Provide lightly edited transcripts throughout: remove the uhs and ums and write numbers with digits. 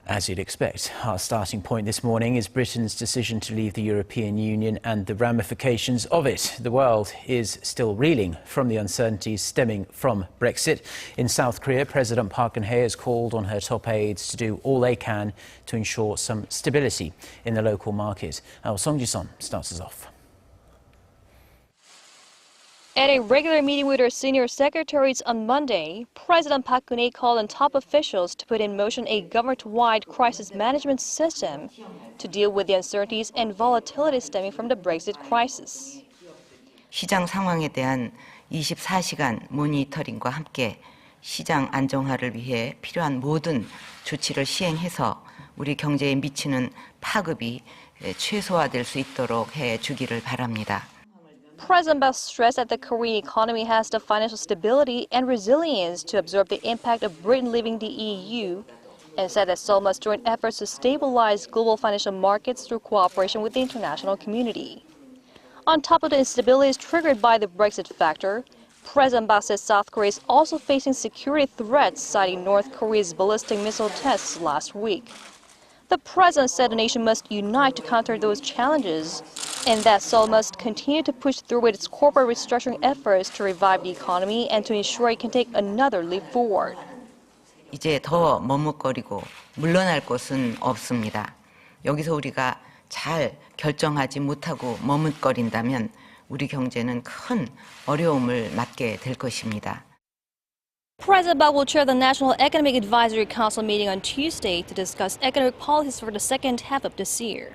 As you'd expect, our starting point this morning is Britain's decision to leave the European Union and the ramifications of it. The world is still reeling from the uncertainties stemming from Brexit. In South Korea, President Park Geun-hye has called on her top aides to do all they can to ensure some stability in the local market. Our Song Ji-sun starts us off. At a regular meeting with her senior secretaries on Monday, President Park Geun-hye called on top officials to put in motion a government-wide crisis management system to deal with the uncertainties and volatility stemming from the Brexit crisis. 시장 상황에 대한 24시간 모니터링과 함께 시장 안정화를 위해 필요한 모든 조치를 시행해서 우리 경제에 미치는 파급이 최소화될 수 있도록 해 주기를 바랍니다. President Park stressed that the Korean economy has the financial stability and resilience to absorb the impact of Britain leaving the EU, and said that Seoul must join efforts to stabilize global financial markets through cooperation with the international community. On top of the instabilities triggered by the Brexit factor, President Park said South Korea is also facing security threats, citing North Korea's ballistic missile tests last week. The president said the nation must unite to counter those challenges, and that Seoul must continue to push through with its corporate restructuring efforts to revive the economy and to ensure it can take another leap forward. 이제 더 머뭇거리고 물러날 곳은 없습니다. 여기서 우리가 잘 결정하지 못하고 머뭇거린다면 우리 경제는 큰 어려움을 맞게 될 것입니다. President Park will chair the National Economic Advisory Council meeting on Tuesday to discuss economic policies for the second half of this year.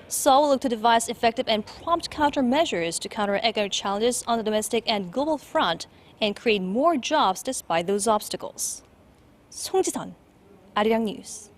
Seoul will look to devise effective and prompt countermeasures to counter economic challenges on the domestic and global front and create more jobs despite those obstacles. Song Ji-sun, Arirang News.